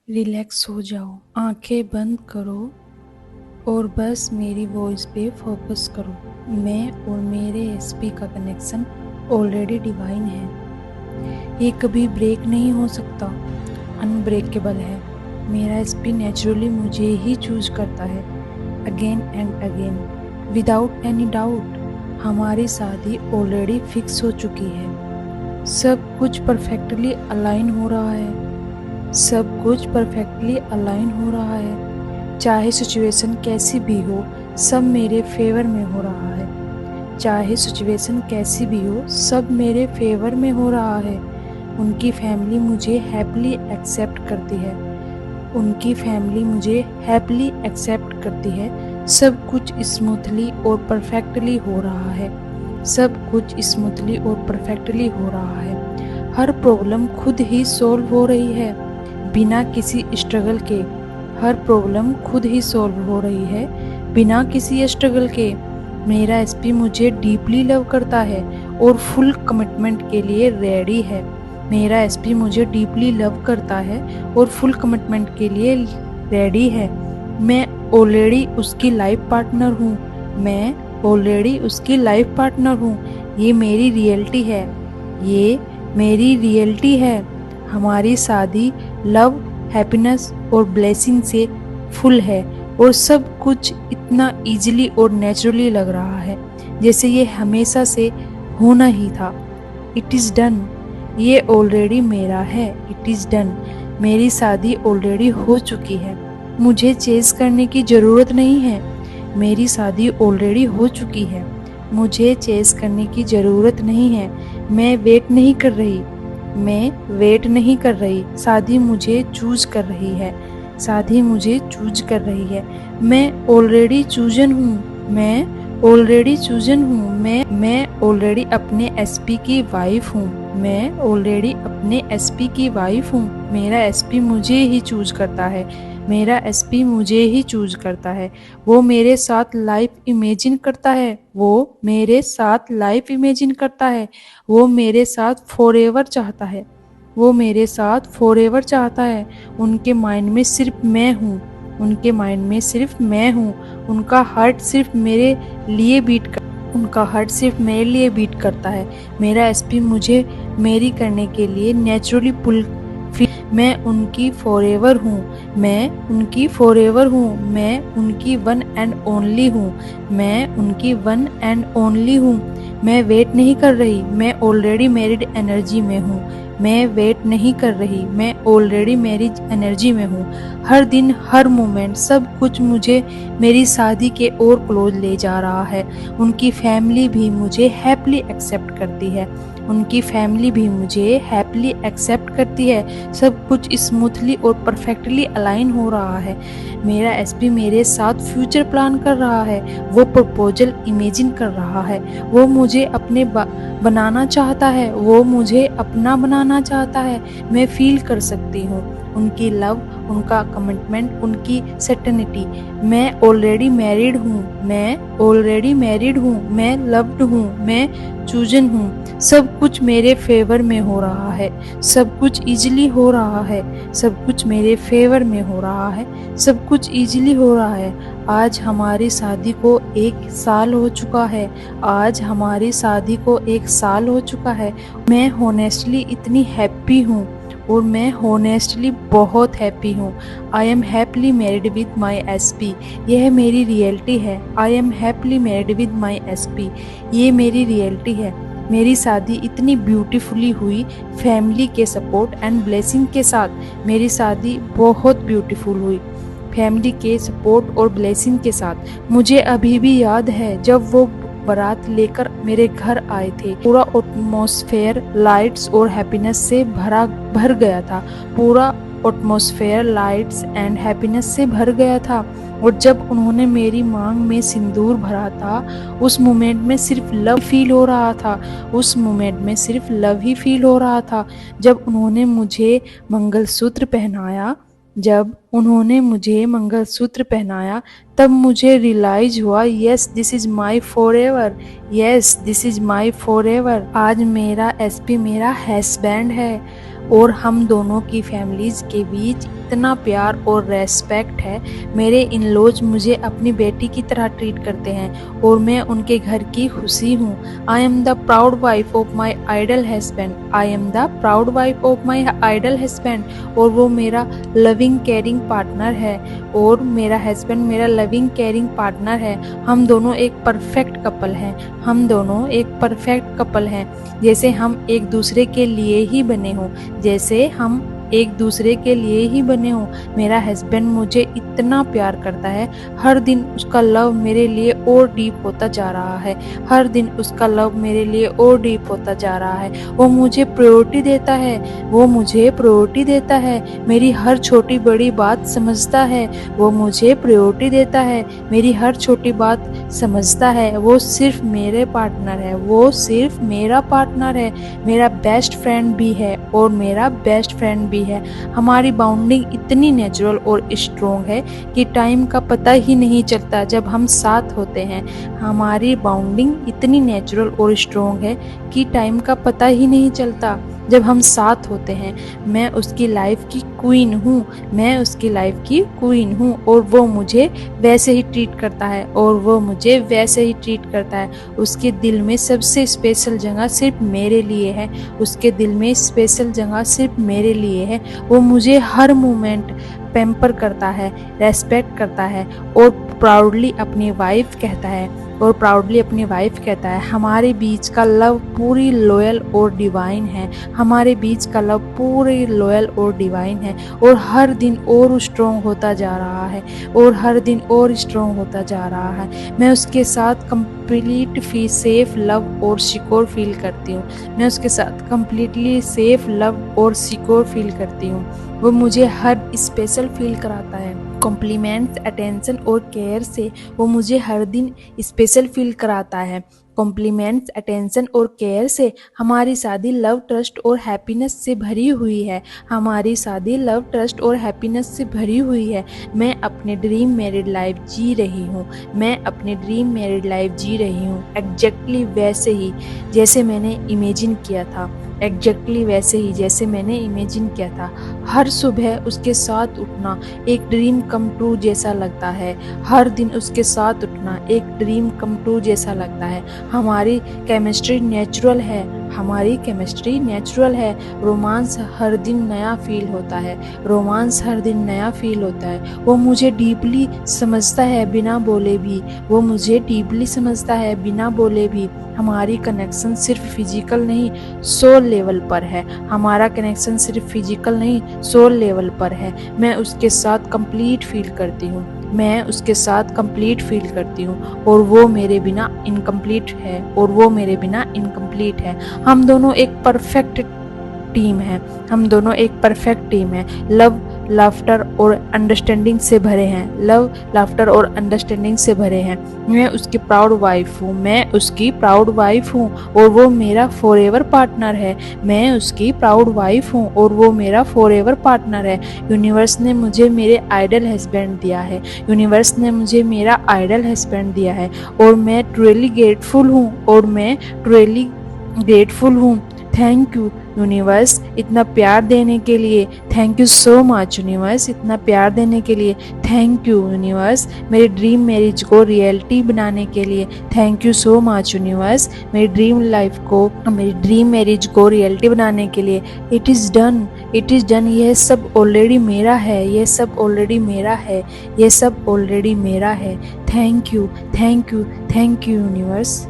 Relax हो जाओ, आंखें बंद करो और बस मेरी वॉइस पे फोकस करो। मैं और मेरे एसपी का कनेक्शन ऑलरेडी डिवाइन है। ये कभी ब्रेक नहीं हो सकता, अनब्रेकेबल है। मेरा एसपी नेचुरली मुझे ही चूज करता है, again and again, without any doubt. हमारी शादी ऑलरेडी फिक्स हो चुकी है। सब कुछ परफेक्टली अलाइन हो रहा है। सब कुछ परफेक्टली अलाइन हो रहा है। चाहे सिचुएशन कैसी भी हो, सब मेरे फेवर में हो रहा है। चाहे सिचुएशन कैसी भी हो, सब मेरे फेवर में हो रहा है। उनकी फैमिली मुझे हैप्पीली एक्सेप्ट करती है। उनकी फैमिली मुझे हैप्पीली एक्सेप्ट करती है। सब कुछ स्मूथली और परफेक्टली हो रहा है। सब कुछ स्मूथली और परफेक्टली हो रहा है। हर प्रॉब्लम खुद ही सॉल्व हो रही है, बिना किसी स्ट्रगल के। हर प्रॉब्लम खुद ही सॉल्व हो रही है, बिना किसी स्ट्रगल के। मेरा एसपी मुझे डीपली लव करता है और फुल कमिटमेंट के लिए रेडी है। मेरा एसपी मुझे डीपली लव करता है और फुल कमिटमेंट के लिए रेडी है। मैं ऑलरेडी उसकी लाइफ पार्टनर हूँ। मैं ऑलरेडी उसकी लाइफ पार्टनर हूँ। ये मेरी रियलिटी है। ये मेरी रियलिटी है। हमारी शादी लव, हैप्पीनेस और ब्लेसिंग से फुल है और सब कुछ इतना इजीली और नेचुरली लग रहा है, जैसे ये हमेशा से होना ही था। It is done. ये ऑलरेडी मेरा है। It is done. मेरी शादी ऑलरेडी हो चुकी है। मुझे चेस करने की ज़रूरत नहीं है। मेरी शादी ऑलरेडी हो चुकी है। मुझे चेस करने की ज़रूरत नहीं है। मैं वेट नहीं कर रही। मैं वेट नहीं कर रही। शादी मुझे चूज कर रही है। शादी मुझे चूज कर रही है। मैं ऑलरेडी चूजन हूँ। मैं ऑलरेडी चूजन हूँ। मैं ऑलरेडी अपने एसपी की वाइफ हूँ। मैं ऑलरेडी अपने एसपी की वाइफ हूँ। मेरा एसपी मुझे ही चूज करता है। मेरा एसपी मुझे ही चूज करता है। वो मेरे साथ लाइफ इमेजिन करता है। वो मेरे साथ लाइफ इमेजिन करता है। वो मेरे साथ फॉरएवर चाहता है। वो मेरे साथ फॉरएवर चाहता है। उनके माइंड में सिर्फ मैं हूँ। उनके माइंड में सिर्फ मैं हूँ। उनका हार्ट सिर्फ मेरे लिए बीट कर उनका हार्ट सिर्फ मेरे लिए बीट करता है। मेरा एसपी मुझे मेरी करने के लिए नेचुरली पुल। मैं उनकी फॉरएवर हूँ। मैं उनकी फॉरएवर हूँ। मैं उनकी वन एंड ओनली हूँ। मैं उनकी वन एंड ओनली हूँ। मैं वेट नहीं कर रही। मैं ऑलरेडी मैरिड एनर्जी में हूँ। मैं वेट नहीं कर रही। मैं ऑलरेडी मैरिज एनर्जी में हूँ। हर दिन, हर मोमेंट, सब कुछ मुझे मेरी शादी के और क्लोज ले जा रहा है। उनकी फैमिली भी मुझे हैप्पीली एक्सेप्ट करती है। उनकी फैमिली भी मुझे हैप्पीली एक्सेप्ट करती है। सब कुछ स्मूथली और परफेक्टली अलाइन हो रहा है। मेरा एसपी मेरे साथ फ्यूचर प्लान कर रहा है। वो प्रपोजल इमेजिन कर रहा है। वो मुझे अपने बनाना चाहता है। वो मुझे अपना बनाना चाहता है। मैं फील कर सकती हूँ उनकी लव, उनका कमिटमेंट, उनकी सर्टेनिटी। मैं ऑलरेडी मैरिड हूँ। मैं ऑलरेडी मैरिड हूँ। मैं लव्ड हूँ। मैं चूजन हूँ। सब कुछ मेरे फेवर में हो रहा है। सब कुछ इजीली हो रहा है। सब कुछ मेरे फेवर में हो रहा है। सब कुछ इजीली हो रहा है। आज हमारी शादी को 1 साल हो चुका है। आज हमारी शादी को 1 साल हो चुका है। मैं होनेस्टली इतनी हैप्पी हूँ और मैं होनेस्टली बहुत हैप्पी हूँ। I M happily married with my SP. यह मेरी रियलिटी है। I am happily married with my SP. ये मेरी रियलिटी है। मेरी शादी इतनी ब्यूटीफुली हुई, फैमिली के सपोर्ट एंड ब्लेसिंग के साथ। मेरी शादी बहुत ब्यूटीफुल हुई, फैमिली के सपोर्ट और ब्लेसिंग के साथ। मुझे अभी भी याद है जब वो बारात लेकर मेरे घर आए थे। पूरा एटमॉस्फेयर लाइट्स और हैप्पीनेस से भर गया था। पूरा एटमॉस्फेयर लाइट्स एंड हैप्पीनेस से भर गया था। और जब उन्होंने मेरी मांग में सिंदूर भरा था, उस मोमेंट में सिर्फ लव फील हो रहा था। उस मोमेंट में सिर्फ लव ही फील हो रहा था। जब उन्होंने मुझे मंगलसूत्र पहनाया जब उन्होंने मुझे मंगलसूत्र पहनाया, तब मुझे रियलाइज हुआ, yes this is my forever. Yes this is my forever. आज मेरा एसपी मेरा हस्बैंड है और हम दोनों की फैमिलीज के बीच इतना प्यार और रेस्पेक्ट है। मेरे इन लॉज मुझे अपनी बेटी की तरह ट्रीट करते हैं और मैं उनके घर की खुशी हूँ। I am the proud wife of my idol husband. I am the proud wife of my idol husband. और वो मेरा लविंग केयरिंग पार्टनर है और मेरा हस्बैंड मेरा लविंग केयरिंग पार्टनर है। हम दोनों एक परफेक्ट कपल हैं। हम दोनों एक परफेक्ट कपल हैं, जैसे हम एक दूसरे के लिए ही बने हों, जैसे हम एक दूसरे के लिए ही बने हों। मेरा हस्बैंड मुझे इतना प्यार करता है, हर दिन उसका लव मेरे लिए और डीप होता जा रहा है। हर दिन उसका लव मेरे लिए और डीप होता जा रहा है। वो मुझे प्रायोरिटी देता है। वो मुझे प्रायोरिटी देता है। मेरी हर छोटी बड़ी बात समझता है। वो मुझे प्रायोरिटी देता है। मेरी हर छोटी बात समझता है। वो सिर्फ मेरे पार्टनर है। वो सिर्फ मेरा पार्टनर है। मेरा बेस्ट फ्रेंड भी है और मेरा बेस्ट फ्रेंड भी है। हमारी बाउंडिंग इतनी नेचुरल और स्ट्रॉन्ग है कि टाइम का पता ही नहीं चलता जब हम साथ होते हैं। हमारी बाउंडिंग इतनी नेचुरल और स्ट्रॉन्ग है कि टाइम का पता ही नहीं चलता जब हम साथ होते हैं। मैं उसकी लाइफ की क्वीन हूँ। मैं उसकी लाइफ की क्वीन हूँ और वो मुझे वैसे ही ट्रीट करता है और वो मुझे वैसे ही ट्रीट करता है। उसके दिल में सबसे स्पेशल जगह सिर्फ मेरे लिए है। उसके दिल में स्पेशल जगह सिर्फ मेरे लिए है। वो मुझे हर मोमेंट पैम्पर करता है, रेस्पेक्ट करता है और प्राउडली अपनी वाइफ कहता है हमारे बीच का लव पूरी लॉयल और डिवाइन है। हमारे बीच का लव पूरी लॉयल और डिवाइन है और हर दिन और स्ट्रॉन्ग होता जा रहा है और हर दिन और स्ट्रॉन्ग होता जा रहा है। मैं उसके साथ कंप्लीट सेफ लव और सिक्योर फील करती हूँ। मैं उसके साथ कंप्लीटली सेफ लव और सिक्योर फील करती हूँ। वो मुझे हर स्पेशल फील कराता है। कॉम्प्लीमेंट्स, अटेंशन और केयर से वो मुझे हर दिन स्पेशल फील कराता है। कॉम्प्लीमेंट्स, अटेंशन और केयर से हमारी शादी लव, ट्रस्ट और हैप्पीनेस से भरी हुई है। हमारी शादी लव, ट्रस्ट और हैप्पीनेस से भरी हुई है। मैं अपने ड्रीम मैरिड लाइफ जी रही हूँ। मैं अपने ड्रीम मैरिड लाइफ जी रही हूँ एग्जैक्टली वैसे ही जैसे मैंने इमेजिन किया था। एग्जैक्टली वैसे ही जैसे मैंने इमेजिन किया था। हर सुबह उसके साथ उठना एक ड्रीम कम ट्रू जैसा लगता है। हर दिन उसके साथ उठना एक ड्रीम कम ट्रू जैसा लगता है। हमारी केमिस्ट्री नेचुरल है। हमारी केमिस्ट्री नेचुरल है। रोमांस हर दिन नया फील होता है। रोमांस हर दिन नया फील होता है। वो मुझे डीपली समझता है बिना बोले भी। वो मुझे डीपली समझता है बिना बोले भी। हमारी कनेक्शन सिर्फ फिजिकल नहीं, सोल लेवल पर है। हमारा कनेक्शन सिर्फ फिजिकल नहीं, सोल लेवल पर है। मैं उसके साथ कंप्लीट फील करती हूँ। मैं उसके साथ कंप्लीट फील करती हूँ और वो मेरे बिना इनकम्प्लीट है और वो मेरे बिना इनकम्प्लीट है। हम दोनों एक परफेक्ट टीम है। हम दोनों एक परफेक्ट टीम है। लव, लाफ्टर और अंडरस्टैंडिंग से भरे हैं। लव, लाफ्टर और अंडरस्टैंडिंग से भरे हैं। मैं उसकी प्राउड वाइफ हूँ। मैं उसकी प्राउड वाइफ हूँ और वो मेरा फॉरएवर पार्टनर है। मैं उसकी प्राउड वाइफ हूँ और वो मेरा फॉरएवर पार्टनर है। यूनिवर्स ने मुझे मेरे आइडल हस्बैंड दिया है। यूनिवर्स ने मुझे मेरा आइडल हस्बैंड दिया है और मैं ट्रूली ग्रेटफुल हूँ और मैं ट्रूली ग्रेटफुल हूँ। थैंक यू यूनिवर्स इतना प्यार देने के लिए। Thank you so much universe इतना प्यार देने के लिए। थैंक यू यूनिवर्स मेरी ड्रीम मैरिज को रियलिटी बनाने के लिए। Thank you so much universe मेरी ड्रीम लाइफ को, मेरी ड्रीम मैरिज को रियलिटी बनाने के लिए। It is done, it is done. यह सब ऑलरेडी मेरा है। यह सब ऑलरेडी मेरा है। यह सब ऑलरेडी मेरा है। Thank you, thank you, thank you universe.